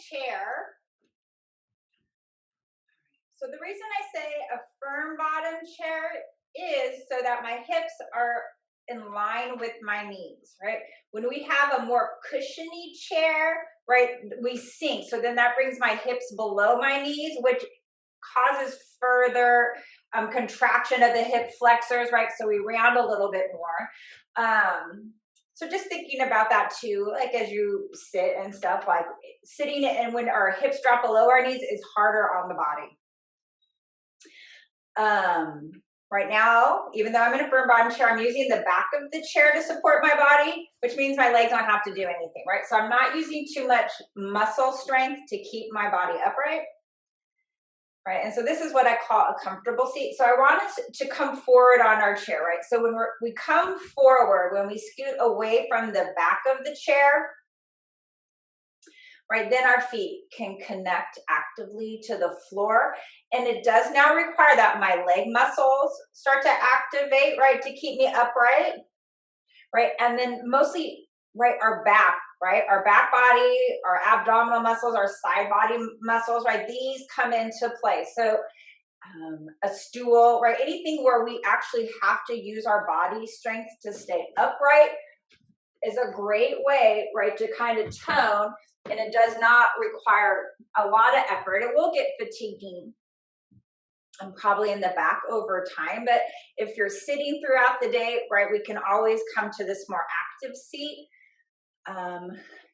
chair. So the reason I say a firm bottom chair is so that my hips are in line with my knees, right? When we have a more cushiony chair, right, we sink. So then that brings my hips below my knees, which causes further contraction of the hip flexors, right? So we round a little bit more. So just thinking about that too, like as you sit and stuff, like sitting and when our hips drop below our knees is harder on the body. Right now, even though I'm in a firm bottom chair, I'm using the back of the chair to support my body, which means my legs don't have to do anything, right? So I'm not using too much muscle strength to keep my body upright, right? And so this is what I call a comfortable seat. So I want us to come forward on our chair, right? So when we come forward, when we scoot away from the back of the chair, right, then our feet can connect actively to the floor. And it does now require that my leg muscles start to activate, right, to keep me upright, right? And then mostly, right, our back, right, our back body, our abdominal muscles, our side body muscles, right, these come into play. So a stool, right, anything where we actually have to use our body strength to stay upright is a great way, right, to kind of tone, and it does not require a lot of effort. It will get fatiguing and probably in the back over time, but if you're sitting throughout the day, right, we can always come to this more active seat,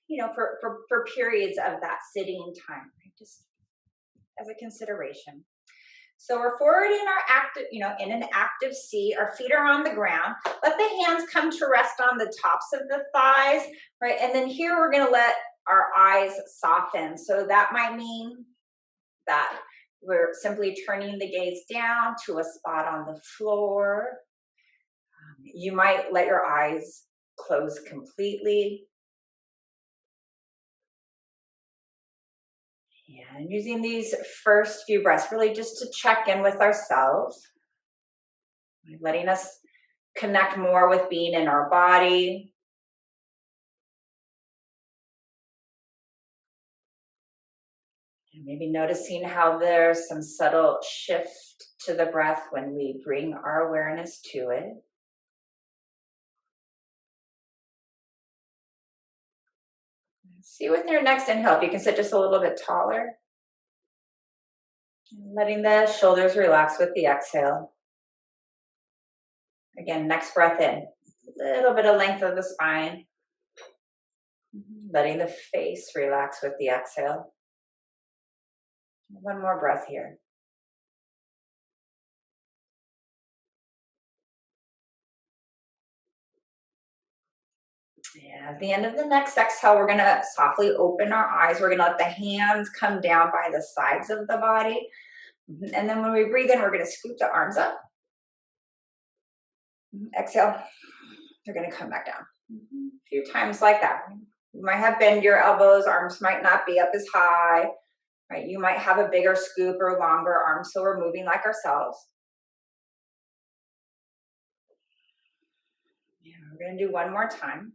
you know, for periods of that sitting time, right, just as a consideration. So we're forward in our active, you know, in an active seat. Our feet are on the ground. Let the hands come to rest on the tops of the thighs, right? And then here we're going to let our eyes soften. So that might mean that we're simply turning the gaze down to a spot on the floor. You might let your eyes close completely. And using these first few breaths really just to check in with ourselves, letting us connect more with being in our body. And maybe noticing how there's some subtle shift to the breath when we bring our awareness to it. See with your next inhale, if you can sit just a little bit taller. Letting the shoulders relax with the exhale. Again, next breath in. A little bit of length of the spine. Letting the face relax with the exhale. One more breath here. Yeah, at the end of the next exhale, we're going to softly open our eyes. We're going to let the hands come down by the sides of the body. And then when we breathe in, we're going to scoop the arms up. Exhale. They're going to come back down. A few times like that. You might have bend your elbows. Arms might not be up as high. Right? You might have a bigger scoop or longer arms, so we're moving like ourselves. Yeah, we're going to do one more time.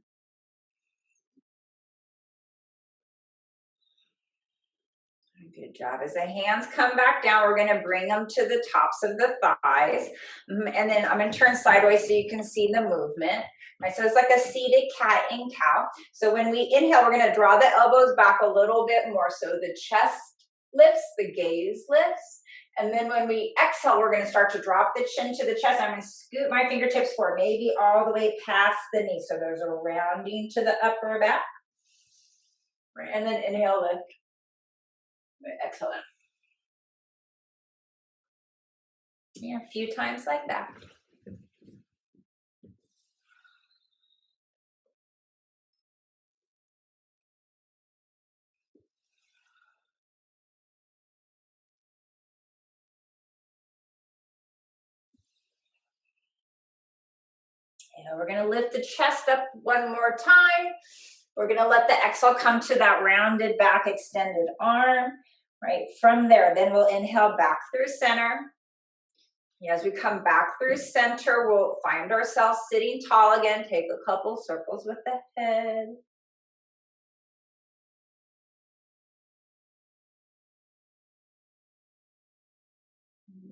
Good job. As the hands come back down, we're going to bring them to the tops of the thighs. And then I'm going to turn sideways so you can see the movement. Right, so it's like a seated cat and cow. So when we inhale, we're going to draw the elbows back a little bit more. So the chest lifts, the gaze lifts. And then when we exhale, we're going to start to drop the chin to the chest. I'm going to scoot my fingertips forward, maybe all the way past the knee. So there's a rounding to the upper back. Right, and then inhale, lift. Excellent. Yeah, a few times like that. And we're going to lift the chest up one more time. We're going to let the exhale come to that rounded back, extended arm. Right from there, then we'll inhale back through center. As we come back through center, we'll find ourselves sitting tall again. Take a couple circles with the head.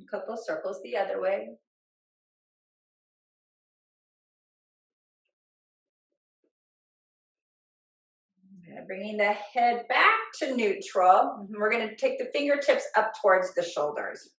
A couple circles the other way. Bringing the head back to neutral. We're going to take the fingertips up towards the shoulders.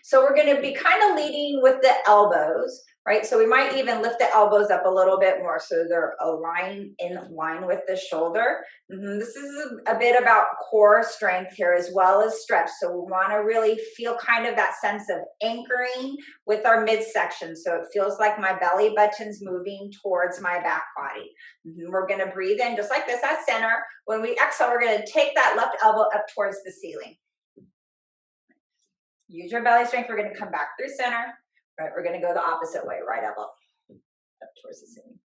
So we're going to be kind of leading with the elbows, right? So we might even lift the elbows up a little bit more so they're aligned in line with the shoulder. This is a bit about core strength here as well as stretch. So we want to really feel kind of that sense of anchoring with our midsection. So it feels like my belly button's moving towards my back body. We're going to breathe in just like this at center. When we exhale, we're going to take that left elbow up towards the ceiling. Use your belly strength. We're going to come back through center. Right, we're going to go the opposite way. Right elbow up towards the ceiling.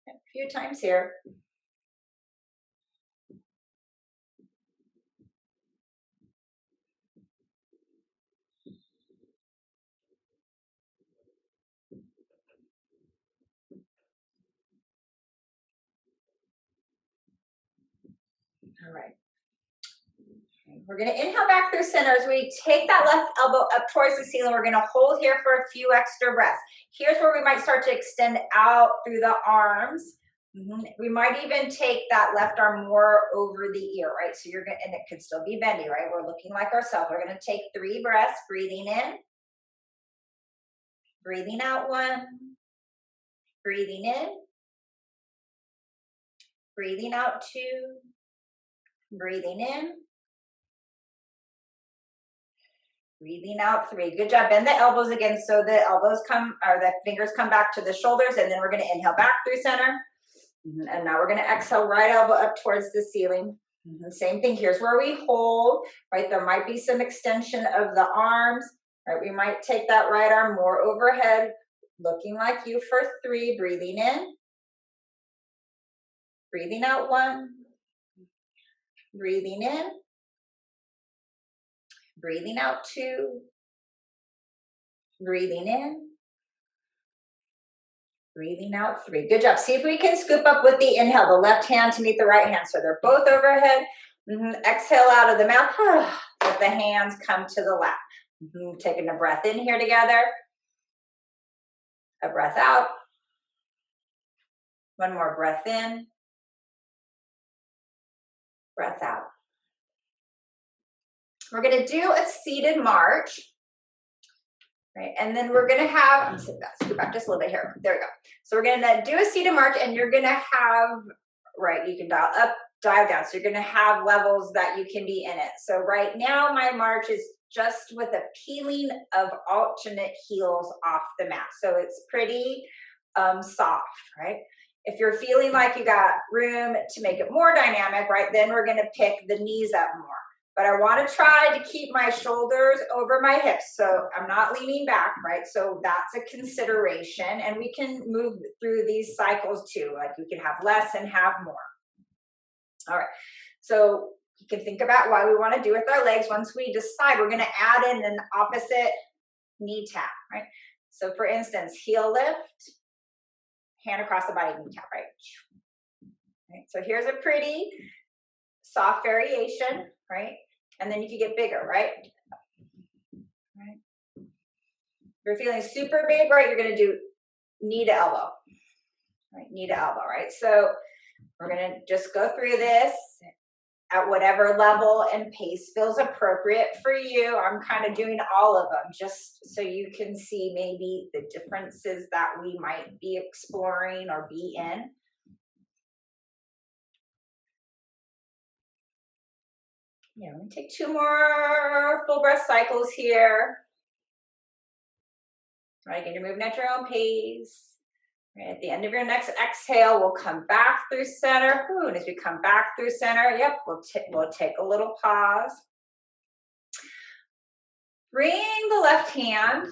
A few times here. All right. We're going to inhale back through center as we take that left elbow up towards the ceiling. We're going to hold here for a few extra breaths. Here's where we might start to extend out through the arms. We might even take that left arm more over the ear, right? So you're going to, and it could still be bendy, right? We're looking like ourselves. We're going to take 3 breaths, breathing in, breathing out 1, breathing in, breathing out 2, breathing in, breathing out 3. Good job. Bend the elbows again so the elbows come, or the fingers come back to the shoulders, and then we're going to inhale back through center. And now we're going to exhale, right elbow up towards the ceiling. Same thing. Here's where we hold, right? There might be some extension of the arms, right? We might take that right arm more overhead, looking like you for 3, breathing in, breathing out 1, breathing in, breathing out 2, breathing in, breathing out 3. Good job. See if we can scoop up with the inhale, the left hand to meet the right hand. So they're both overhead. Exhale out of the mouth. Let the hands come to the lap. Taking a breath in here together. A breath out. One more breath in. Breath out. We're going to do a seated march. Right, and then we're going to have, scoot back just a little bit here. There we go. So we're going to do a seated march, and you're going to have, right, you can dial up, dial down. So you're going to have levels that you can be in it. So right now my march is just with a peeling of alternate heels off the mat. So it's pretty soft, right? If you're feeling like you got room to make it more dynamic, right, then we're going to pick the knees up more. But I want to try to keep my shoulders over my hips. So I'm not leaning back, right? So that's a consideration. And we can move through these cycles too. Like we can have less and have more. All right. So you can think about what we want to do with our legs. Once we decide, we're going to add in an opposite knee tap, right? So for instance, heel lift, hand across the body, knee tap, right? So here's a pretty soft variation, right? And then you can get bigger, right? Right. If you're feeling super big, right, you're going to do knee to elbow, right? Knee to elbow, right? So we're going to just go through this at whatever level and pace feels appropriate for you. I'm kind of doing all of them just so you can see maybe the differences that we might be exploring or be in. Yeah, let me take 2 more full breath cycles here. Right, again, you're moving at your own pace. Right, at the end of your next exhale, we'll come back through center. Ooh, and as we come back through center, yep, we'll take a little pause. Bring the left hand.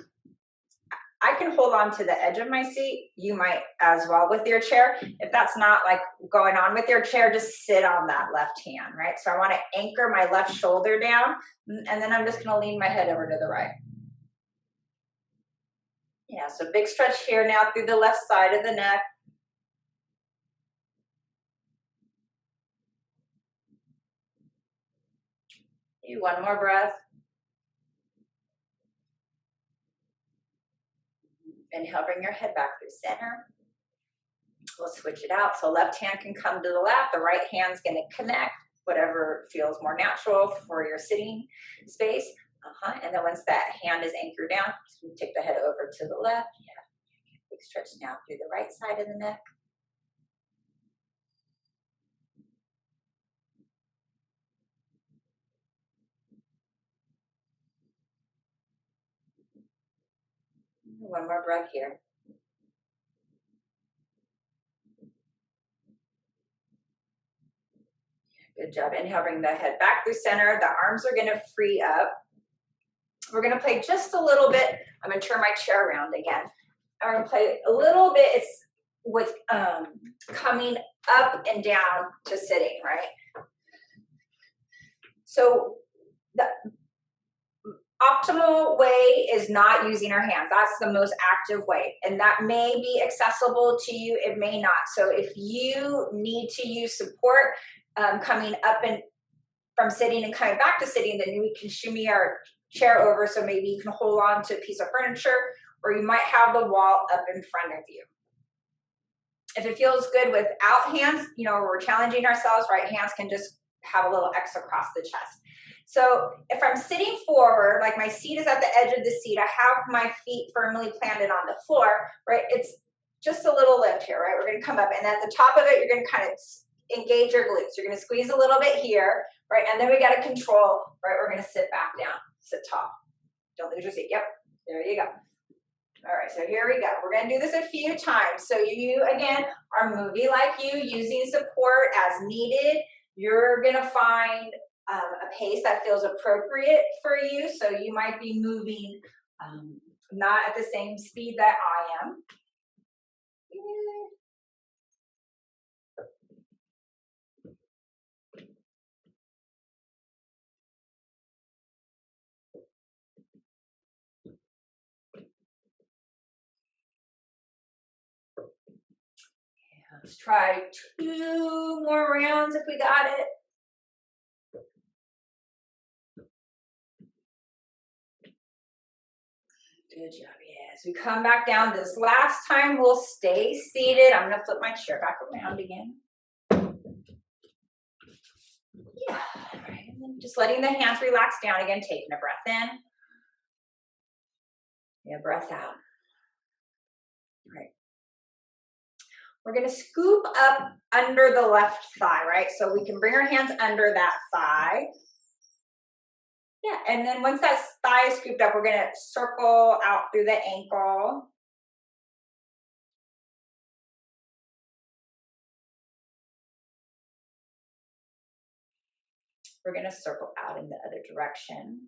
I can hold on to the edge of my seat. You might as well with your chair. If that's not like going on with your chair, just sit on that left hand, right? So I want to anchor my left shoulder down, and then I'm just going to lean my head over to the right. Yeah, so big stretch here now through the left side of the neck. Do one more breath. Inhale, bring your head back through center. We'll switch it out. So left hand can come to the lap. The right hand's going to connect, whatever feels more natural for your sitting space. And then once that hand is anchored down, take the head over to the left. Yeah. Big stretch now through the right side of the neck. One more breath here. Good job. Inhale, bring the head back through center. The arms are going to free up. We're going to play just a little bit. I'm going to turn my chair around again. I'm going to play a little bit. It's with coming up and down to sitting, right? So the optimal way is not using our hands. That's the most active way. And that may be accessible to you. It may not. So if you need to use support coming up and from sitting and coming back to sitting, then we can shimmy our chair over. So maybe you can hold on to a piece of furniture, or you might have the wall up in front of you. If it feels good without hands, we're challenging ourselves, right? Hands can just have a little X across the chest. So if I'm sitting forward, like my seat is at the edge of the seat, I have my feet firmly planted on the floor, right? It's just a little lift here, right? We're going to come up, and at the top of it, you're going to kind of engage your glutes. You're going to squeeze a little bit here, right? And then we got to control, right? We're going to sit back down, sit tall. Don't lose your seat. Yep, there you go. All right, so here we go. We're going to do this a few times. So you, again, are moving like you, using support as needed. You're going to find a pace that feels appropriate for you. So you might be moving not at the same speed that I am. Let's try 2 more rounds if we got it. Good job. Yes, we come back down. This last time we'll stay seated. I'm going to flip my chair back around again. Yeah. All right. And then just letting the hands relax down again. Taking a breath in. Yeah, breath out. All right. We're going to scoop up under the left thigh, right? So we can bring our hands under that thigh. Yeah, and then once that thigh is scooped up, we're going to circle out through the ankle. We're going to circle out in the other direction.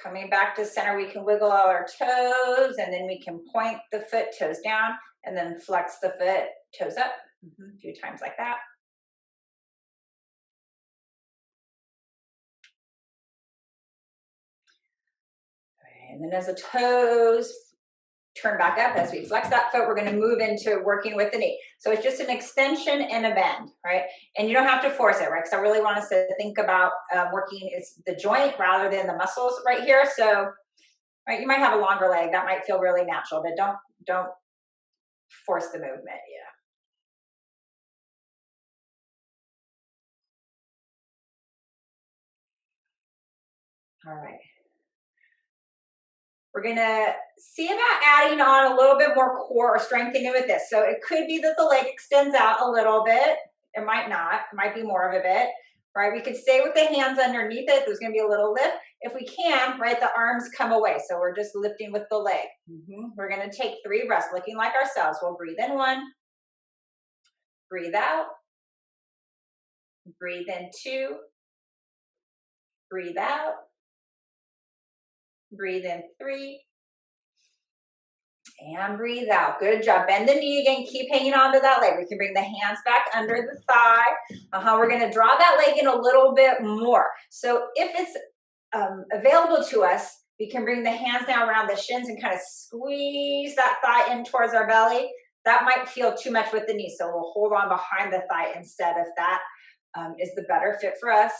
Coming back to center, we can wiggle all our toes, and then we can point the foot, toes down, and then flex the foot, toes up. A few times like that. And then as the toes turn back up, as we flex that foot, we're going to move into working with the knee. So it's just an extension and a bend, right? And you don't have to force it, right? Because I really want us to think about working it's the joint rather than the muscles right here. So, right, you might have a longer leg. That might feel really natural, but don't force the movement. Yeah. All right. We're going to see about adding on a little bit more core or strengthening with this. So it could be that the leg extends out a little bit. It might not. It might be more of a bit, right? We could stay with the hands underneath it. There's going to be a little lift. If we can, right, the arms come away. So we're just lifting with the leg. We're going to take 3 breaths, looking like ourselves. We'll breathe in 1. Breathe out. Breathe in 2. Breathe out. Breathe in 3. And breathe out. Good job. Bend the knee again. Keep hanging on to that leg. We can bring the hands back under the thigh. We're going to draw that leg in a little bit more. So if it's available to us, we can bring the hands now around the shins and kind of squeeze that thigh in towards our belly. That might feel too much with the knee, so we'll hold on behind the thigh instead if that is the better fit for us.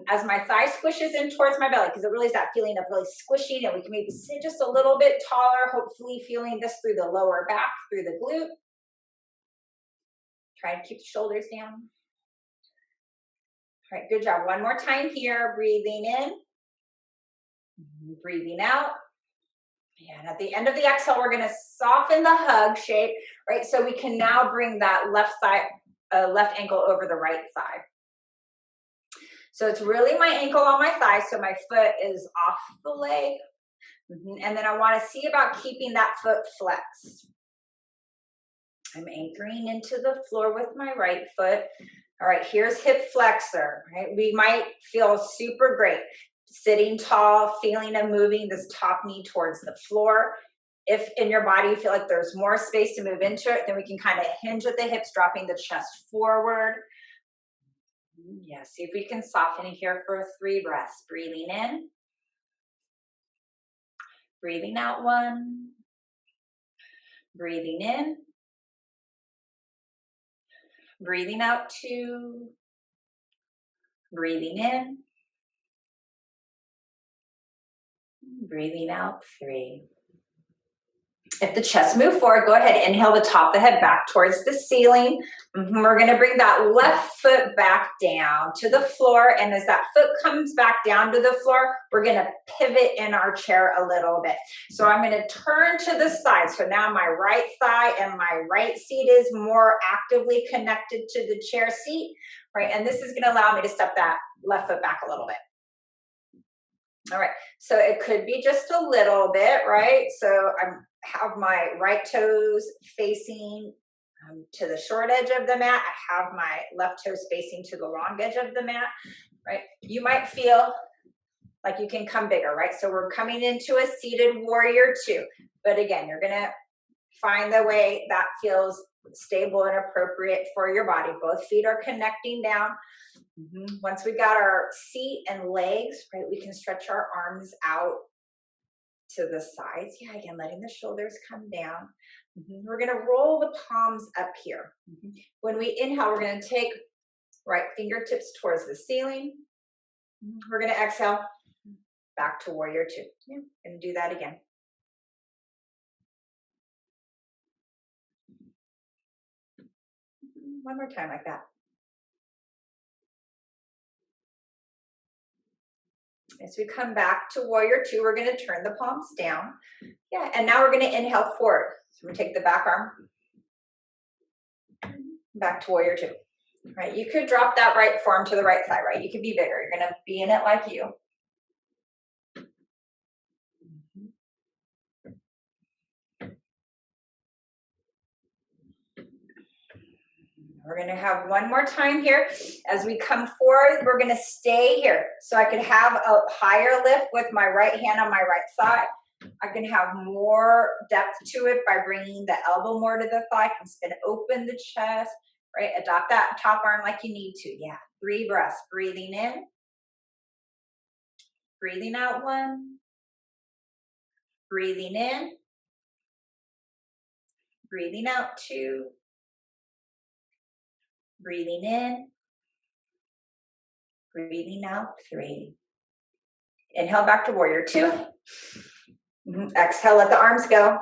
As my thigh squishes in towards my belly, because it really is that feeling of really squishing, and we can maybe sit just a little bit taller, hopefully feeling this through the lower back, through the glute. Try to keep the shoulders down. All right, good job. One more time here. Breathing in, breathing out. And at the end of the exhale, we're going to soften the hug shape, right? So we can now bring that left thigh, left ankle over the right thigh. So it's really my ankle on my thigh, so my foot is off the leg. And then I want to see about keeping that foot flexed. I'm anchoring into the floor with my right foot. All right, here's hip flexor, right? We might feel super great sitting tall, feeling and moving this top knee towards the floor. If in your body you feel like there's more space to move into it, then we can kind of hinge at the hips, dropping the chest forward. Yeah, see if we can soften it here for 3 breaths. Breathing in, breathing out 1, breathing in, breathing out 2, breathing in, breathing out 3. If the chest move forward, go ahead, inhale the top of the head back towards the ceiling. We're going to bring that left foot back down to the floor. And as that foot comes back down to the floor, we're going to pivot in our chair a little bit. So I'm going to turn to the side. So now my right thigh and my right seat is more actively connected to the chair seat, right? And this is going to allow me to step that left foot back a little bit. All right, so it could be just a little bit, right? So I have my right toes facing to the short edge of the mat. I have my left toes facing to the long edge of the mat, right? You might feel like you can come bigger, right? So we're coming into a seated warrior 2. But again, you're going to find the way that feels stable and appropriate for your body. Both feet are connecting down. Once we got our seat and legs, right, we can stretch our arms out to the sides. Yeah, again, letting the shoulders come down. We're going to roll the palms up here. When we inhale, we're going to take right fingertips towards the ceiling. We're going to exhale back to warrior 2. Yeah, and do that again. One more time like that. As we come back to warrior 2, we're going to turn the palms down. Yeah, and now we're going to inhale forward. So we take the back arm back to warrior 2. Right, you could drop that right forearm to the right thigh, right? You could be bigger. You're going to be in it like you. We're going to have one more time here. As we come forward, we're going to stay here. So I could have a higher lift with my right hand on my right thigh. I can have more depth to it by bringing the elbow more to the thigh. I can spin open the chest, right? Adopt that top arm like you need to. Yeah, 3 breaths. Breathing in. Breathing out 1. Breathing in. Breathing out 2. Breathing in. Breathing out 3. Inhale back to warrior 2. Exhale, let the arms go.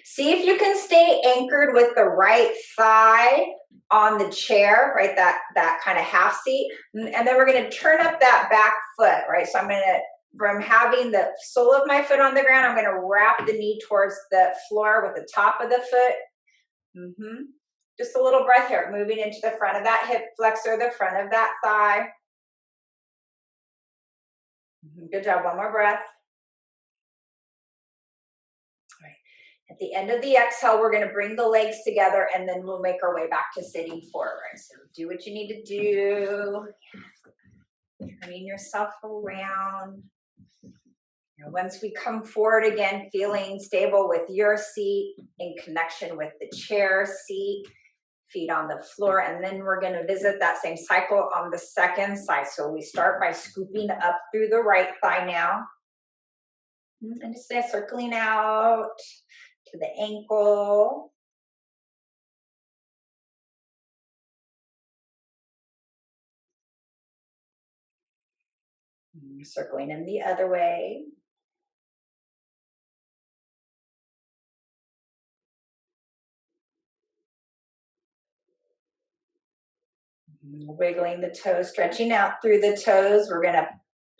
See if you can stay anchored with the right thigh on the chair, right? That kind of half seat. And then we're going to turn up that back foot, right? So I'm going to, from having the sole of my foot on the ground, I'm going to wrap the knee towards the floor with the top of the foot. Just a little breath here, moving into the front of that hip flexor, the front of that thigh. Good job. One more breath. All right. At the end of the exhale, we're going to bring the legs together, and then we'll make our way back to sitting forward. So do what you need to do. Turning yourself around. Once we come forward again, feeling stable with your seat, in connection with the chair seat, feet on the floor, and then we're going to visit that same cycle on the second side. So we start by scooping up through the right thigh now, and just circling out to the ankle. Circling in the other way. Wiggling the toes, stretching out through the toes. We're going to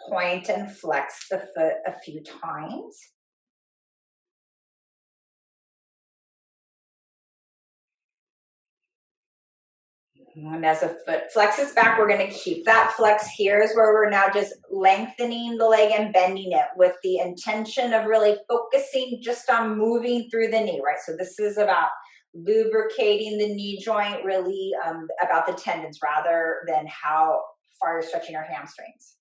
point and flex the foot a few times. And as the foot flexes back, we're going to keep that flex. Here's where we're now just lengthening the leg and bending it with the intention of really focusing just on moving through the knee, right? So this is about lubricating the knee joint, really about the tendons rather than how far you're stretching our hamstrings.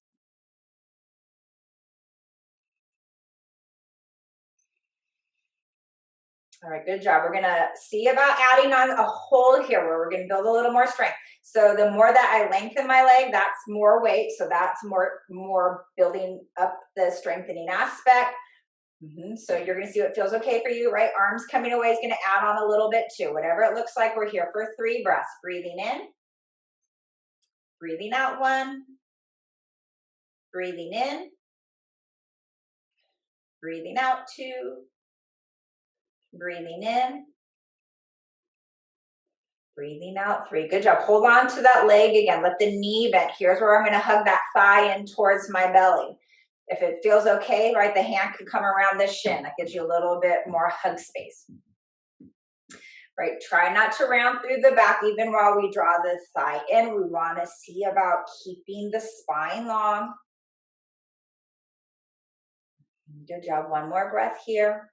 All right, good job. We're gonna see about adding on a hold here where we're gonna build a little more strength. So the more that I lengthen my leg, that's more weight. So that's more building up the strengthening aspect. So you're gonna see what feels okay for you, right? Arms coming away is gonna add on a little bit too. Whatever it looks like, we're here for 3 breaths. Breathing in, breathing out 1, breathing in, breathing out 2, breathing in, breathing out 3. Good job. Hold on to that leg again. Let the knee bend. Here's where I'm going to hug that thigh in towards my belly. If it feels okay, right, the hand could come around the shin. That gives you a little bit more hug space. Right, try not to round through the back even while we draw the thigh in. We want to see about keeping the spine long. Good job. One more breath here.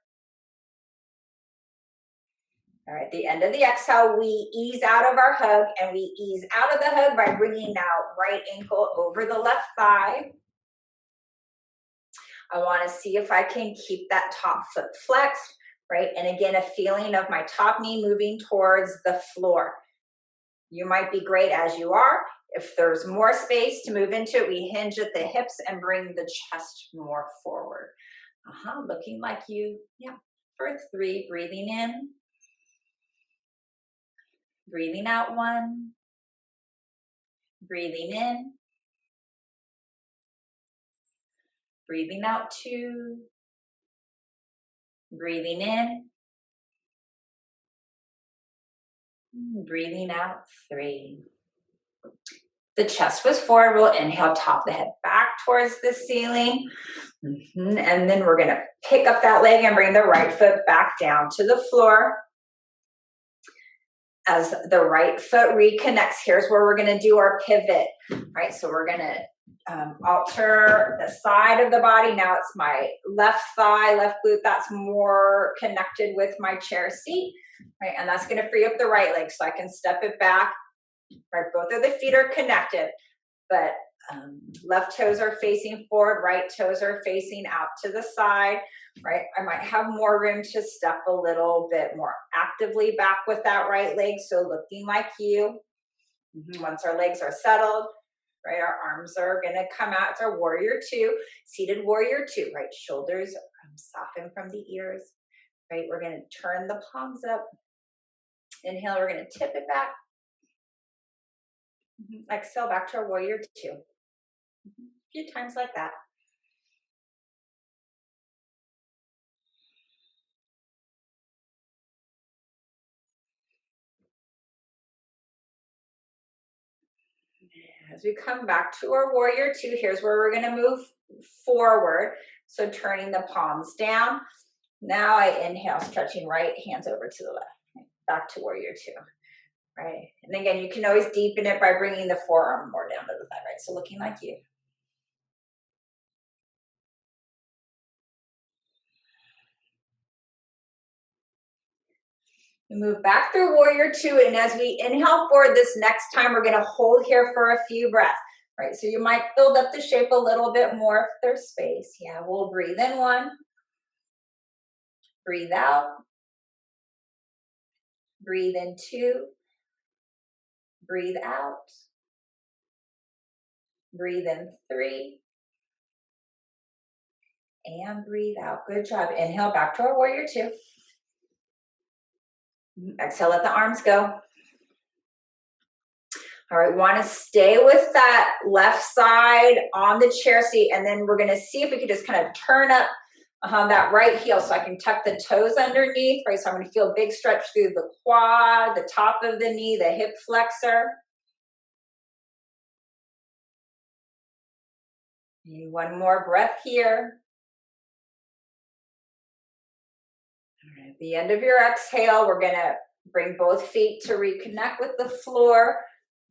All right, at the end of the exhale, we ease out of our hug, and we ease out of the hug by bringing now right ankle over the left thigh. I want to see if I can keep that top foot flexed, right? And again, a feeling of my top knee moving towards the floor. You might be great as you are. If there's more space to move into it, we hinge at the hips and bring the chest more forward. Looking like you. Yeah, for 3, breathing in. Breathing out 1, breathing in, breathing out 2, breathing in, breathing out 3. The chest was forward. We'll inhale, top the head back towards the ceiling. And then we're going to pick up that leg and bring the right foot back down to the floor. As the right foot reconnects, here's where we're going to do our pivot, right? So we're going to alter the side of the body. Now it's my left thigh, left glute. That's more connected with my chair seat, right? And that's going to free up the right leg so I can step it back, right? Both of the feet are connected, but left toes are facing forward, right toes are facing out to the side, right? I might have more room to step a little bit more actively back with that right leg. So looking like you. Once our legs are settled, right, our arms are going to come out. It's our warrior 2, seated warrior 2, right? Shoulders soften from the ears, right? We're going to turn the palms up. Inhale, we're going to tip it back. Exhale, back to our warrior 2. A few times like that. As we come back to our warrior 2, here's where we're going to move forward. So turning the palms down. Now I inhale, stretching right hands over to the left. Back to warrior 2. Right. And again, you can always deepen it by bringing the forearm more down to the thigh, right? So looking like you. We move back through warrior 2, and as we inhale forward this next time, we're going to hold here for a few breaths, right? So you might build up the shape a little bit more if there's space. Yeah, we'll breathe in 1, breathe out, breathe in 2, breathe out, breathe in 3, and breathe out. Good job. Inhale back to our warrior 2. Exhale, let the arms go. All right, want to stay with that left side on the chair seat, and then we're going to see if we could just kind of turn up that right heel so I can tuck the toes underneath, right? So I'm going to feel a big stretch through the quad, the top of the knee, the hip flexor. And one more breath here. All right, at the end of your exhale, we're going to bring both feet to reconnect with the floor.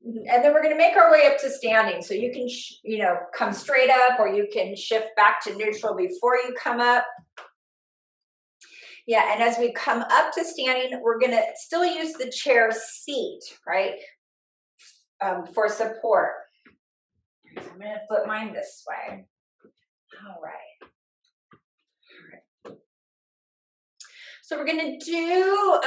And then we're going to make our way up to standing. So you can, come straight up, or you can shift back to neutral before you come up. Yeah, and as we come up to standing, we're going to still use the chair seat, right, for support. So I'm going to flip mine this way. All right. So we're going to do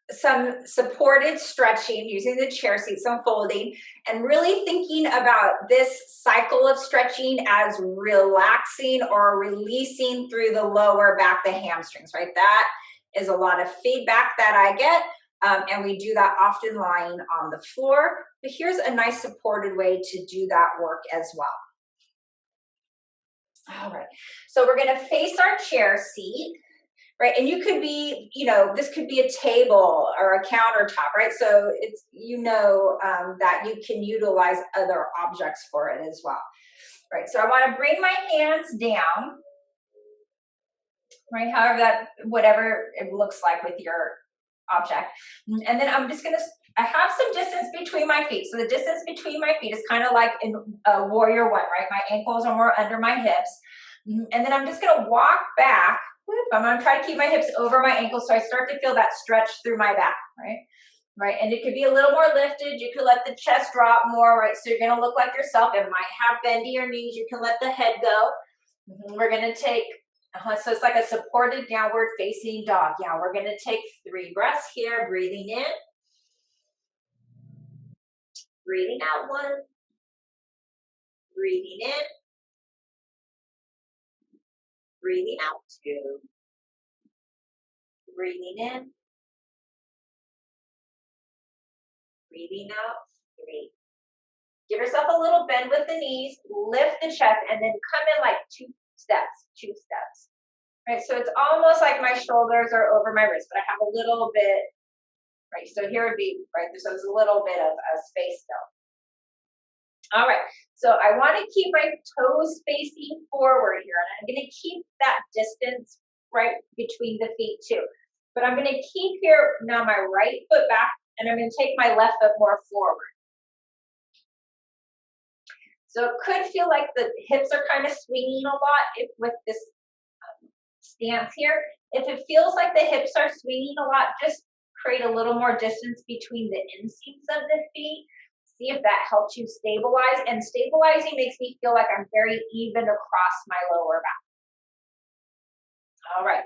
some supported stretching using the chair seat, some folding, and really thinking about this cycle of stretching as relaxing or releasing through the lower back, the hamstrings, right? That is a lot of feedback that I get, and we do that often lying on the floor. But here's a nice supported way to do that work as well. All right, so we're going to face our chair seat. Right, and you could be, this could be a table or a countertop, right? So it's, that you can utilize other objects for it as well, right? So I want to bring my hands down, right? Whatever it looks like with your object. And then I have some distance between my feet. So the distance between my feet is kind of like in warrior one, right? My ankles are more under my hips. And then I'm just going to walk back. I'm going to try to keep my hips over my ankles so I start to feel that stretch through my back, right? Right, and it could be a little more lifted. You could let the chest drop more, right? So you're going to look like yourself. It might have bendier knees. You can let the head go. We're going to take, so it's like a supported downward facing dog. Yeah, we're going to take 3 breaths here, breathing in. Breathing out 1. Breathing in. Breathing out 2. Breathing in. Breathing out 3. Give yourself a little bend with the knees, lift the chest, and then come in like 2 steps. Right, so it's almost like my shoulders are over my wrist, but I have a little bit, right, so here would be, right, so there's a little bit of a space still. All right, so I want to keep my toes facing forward here, and I'm going to keep that distance right between the feet too. But I'm going to keep here now my right foot back, and I'm going to take my left foot more forward. So it could feel like the hips are kind of swinging a lot with this stance here. If it feels like the hips are swinging a lot, just create a little more distance between the inseams of the feet. See if that helps you stabilize. And stabilizing makes me feel like I'm very even across my lower back. All right.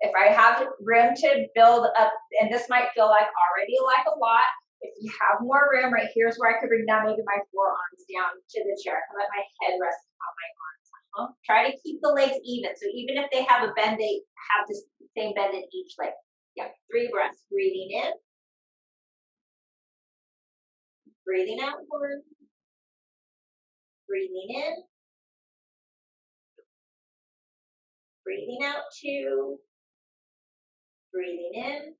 If I have room to build up, and this might feel like already like a lot, if you have more room, right, here's where I could bring down maybe my forearms down to the chair. I can let my head rest on my arms. Try to keep the legs even. So even if they have a bend, they have the same bend in each leg. Yeah, 3 breaths. Breathing in. Breathing out 1. Breathing in. Breathing out 2. Breathing in.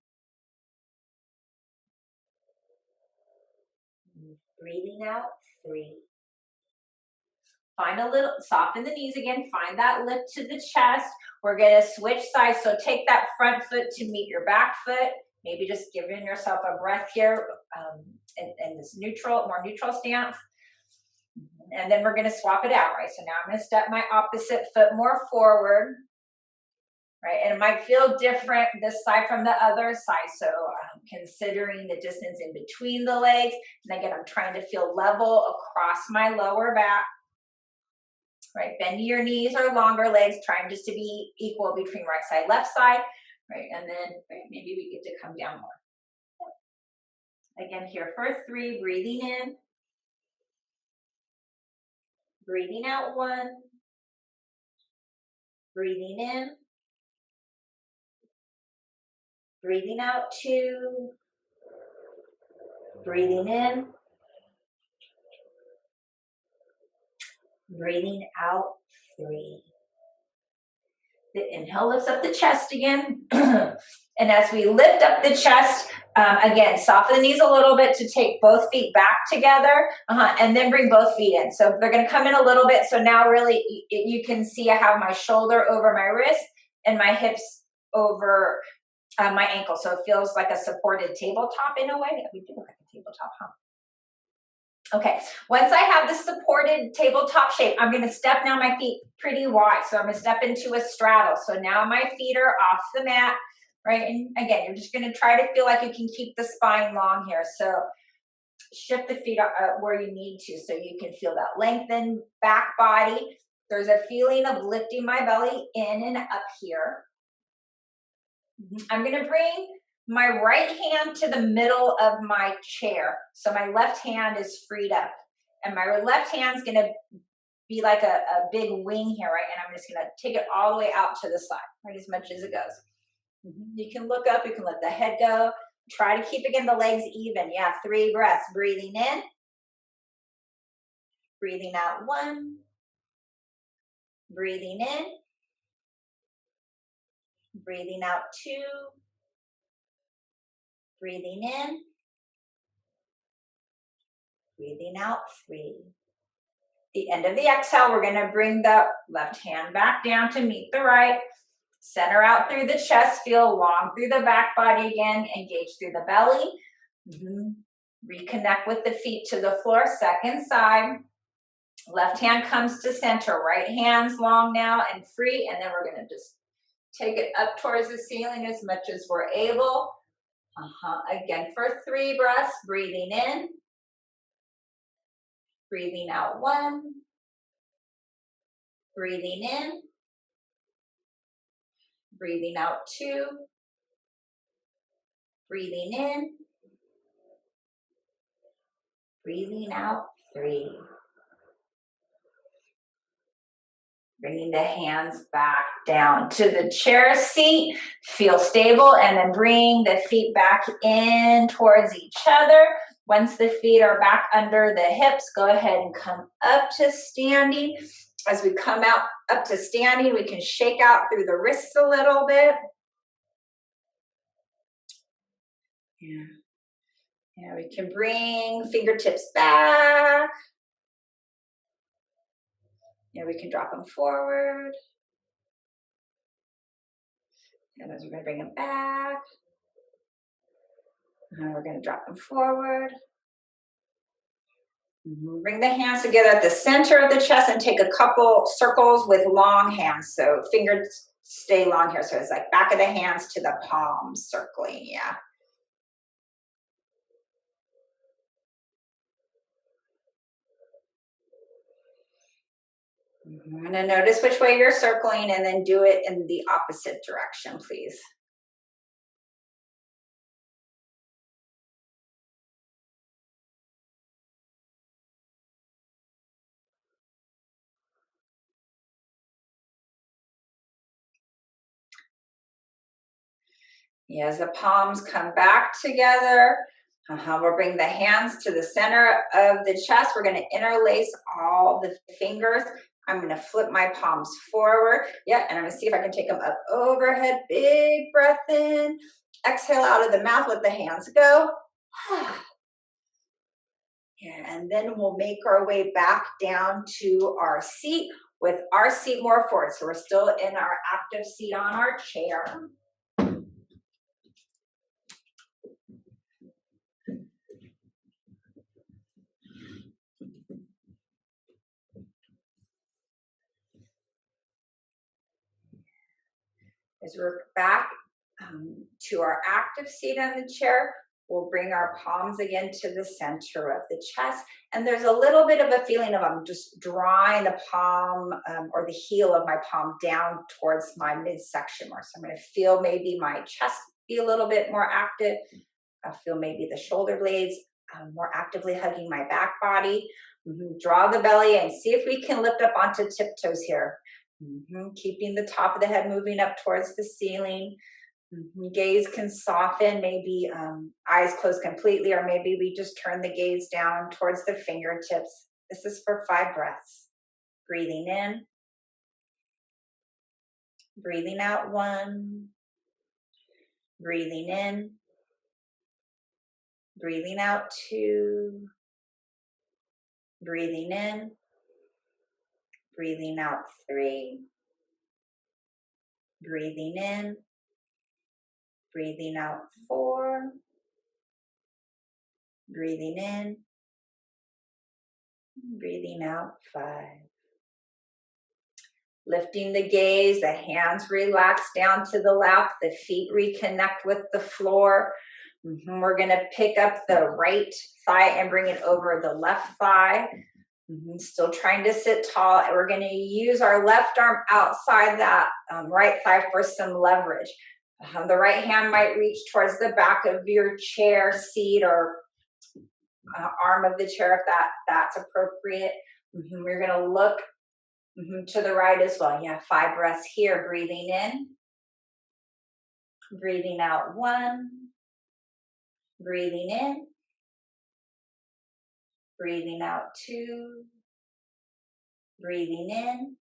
Breathing out 3. Find a little, soften the knees again. Find that lift to the chest. We're going to switch sides. So take that front foot to meet your back foot. Maybe just giving yourself a breath here in this more neutral stance. And then we're going to swap it out, right? So now I'm going to step my opposite foot more forward, right? And it might feel different this side from the other side. So considering the distance in between the legs. And again, I'm trying to feel level across my lower back. Right, bend your knees or longer legs, trying just to be equal between right side, left side, right, and then maybe we get to come down more. Again, here for 3, breathing in, breathing out 1, breathing in, breathing out 2, breathing in, Breathing out, 3. The inhale lifts up the chest again. And as we lift up the chest, again, soften the knees a little bit to take both feet back together, and then bring both feet in. So they're going to come in a little bit. So now really you can see I have my shoulder over my wrist and my hips over my ankle. So it feels like a supported tabletop in a way. We do look like a tabletop, huh? Okay, once I have the supported tabletop shape, I'm going to step now my feet pretty wide. So I'm going to step into a straddle. So now my feet are off the mat, right? And again, you're just going to try to feel like you can keep the spine long here. So shift the feet where you need to so you can feel that lengthened back body. There's a feeling of lifting my belly in and up here. I'm going to bring my right hand to the middle of my chair. So my left hand is freed up. And my left hand's going to be like a big wing here, right? And I'm just going to take it all the way out to the side, right? As much as it goes. You can look up. You can let the head go. Try to keep, again, the legs even. Yeah, 3 breaths. Breathing in. Breathing out, 1. Breathing in. Breathing out, 2. Breathing in. Breathing out, 3. The end of the exhale, we're going to bring the left hand back down to meet the right. Center out through the chest. Feel long through the back body again. Engage through the belly. Reconnect with the feet to the floor. Second side. Left hand comes to center. Right hand's long now and free. And then we're going to just take it up towards the ceiling as much as we're able. Again, for 3 breaths. Breathing in. Breathing out, 1. Breathing in. Breathing out, 2. Breathing in. Breathing out, 3. Bringing the hands back down to the chair seat. Feel stable, and then bring the feet back in towards each other. Once the feet are back under the hips, go ahead and come up to standing. As we come out up to standing, we can shake out through the wrists a little bit. Yeah, we can bring fingertips back. Yeah, we can drop them forward. And as we're going to bring them back. And we're going to drop them forward. Bring the hands together at the center of the chest and take a couple circles with long hands. So fingers stay long here. So it's like back of the hands to the palms circling. Yeah. And then notice which way you're circling and then do it in the opposite direction, please. Yeah, as the palms come back together, we'll bring the hands to the center of the chest. We're going to interlace all the fingers. I'm going to flip my palms forward. Yeah, and I'm going to see if I can take them up overhead. Big breath in. Exhale out of the mouth. Let the hands go. Yeah, and then we'll make our way back down to our seat with our seat more forward. So we're still in our active seat on our chair. As we're back to our active seat on the chair, we'll bring our palms again to the center of the chest. And there's a little bit of a feeling of I'm just drawing the palm or the heel of my palm down towards my midsection more. So I'm going to feel maybe my chest be a little bit more active. I'll feel maybe the shoulder blades more actively hugging my back body. Draw the belly and see if we can lift up onto tiptoes here. Keeping the top of the head moving up towards the ceiling. Gaze can soften, maybe eyes closed completely, or maybe we just turn the gaze down towards the fingertips. This is for 5 breaths. Breathing in, breathing out 1, breathing in, breathing out 2, breathing in, breathing out 3, breathing in, breathing out 4, breathing in, breathing out 5. Lifting the gaze, the hands relax down to the lap, the feet reconnect with the floor. We're going to pick up the right thigh and bring it over the left thigh. Still trying to sit tall. And we're going to use our left arm outside that right thigh for some leverage. The right hand might reach towards the back of your chair, seat, or arm of the chair if that's appropriate. We're going to look to the right as well. Yeah, 5 breaths here. Breathing in, breathing out 1, breathing in, breathing out 2, breathing in,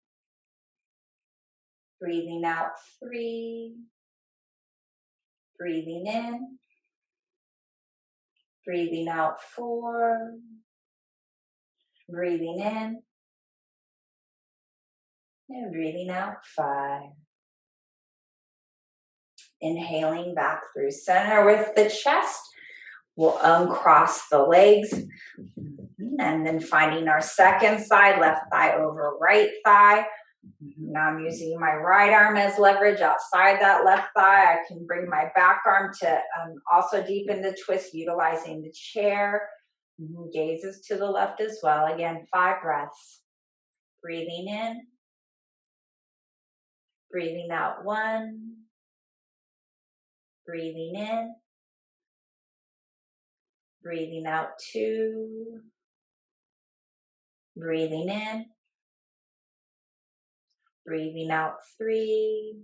breathing out 3, breathing in, breathing out 4, breathing in, and breathing out 5. Inhaling back through center with the chest. We'll uncross the legs. And then finding our second side, left thigh over right thigh. Now I'm using my right arm as leverage outside that left thigh. I can bring my back arm to also deepen the twist utilizing the chair. Gazes to the left as well. Again, 5 breaths. Breathing in. Breathing out 1. Breathing in. Breathing out 2. Breathing in. Breathing out 3.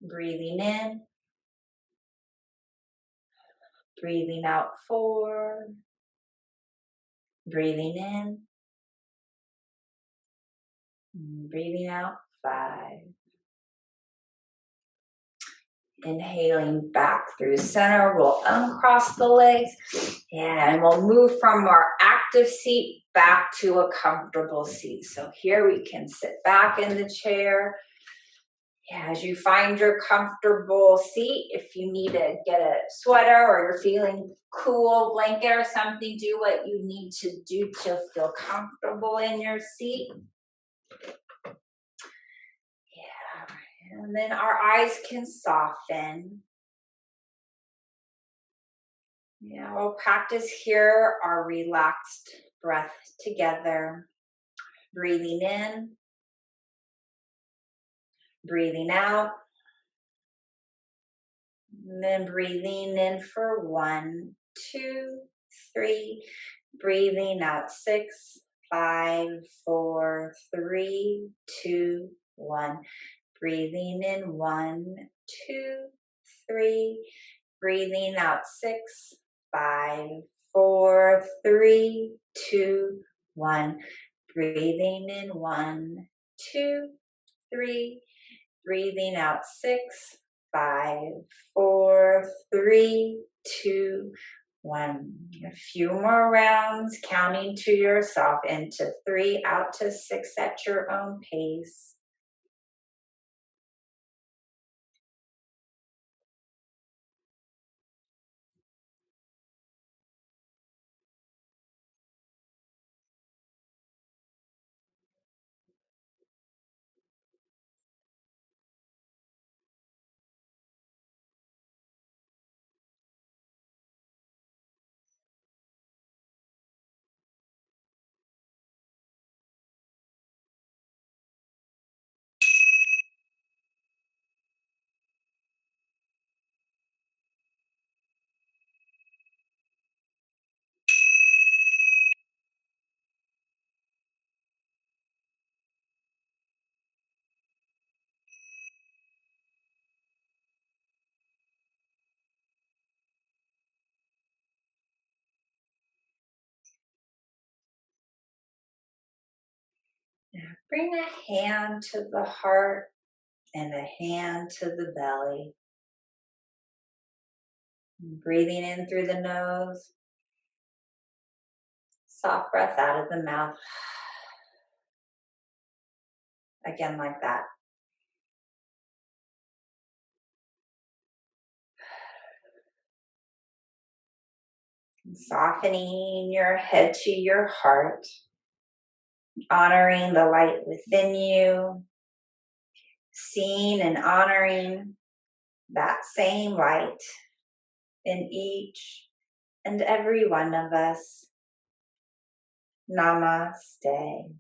Breathing in. Breathing out 4. Breathing in. Breathing out 5. Inhaling back through center. We'll uncross the legs and we'll move from our active seat back to a comfortable seat. So here we can sit back in the chair. As you find your comfortable seat, if you need to get a sweater or you're feeling cool, blanket or something, do what you need to do to feel comfortable in your seat. And then our eyes can soften. We'll practice here our relaxed breath together. Breathing in, breathing out, and then breathing in for 1, 2, 3, breathing out 6, 5, 4, 3, 2, 1. Breathing in 1, 2, 3, breathing out 6, 5, 4, 3, 2, 1. Breathing in 1, 2, 3, breathing out 6, 5, 4, 3, 2, 1. A few more rounds, counting to yourself into 3, out to 6 at your own pace. Bring a hand to the heart and a hand to the belly. Breathing in through the nose. Soft breath out of the mouth. Again, like that. Softening your head to your heart. Honoring the light within you. Seeing and honoring that same light in each and every one of us. Namaste.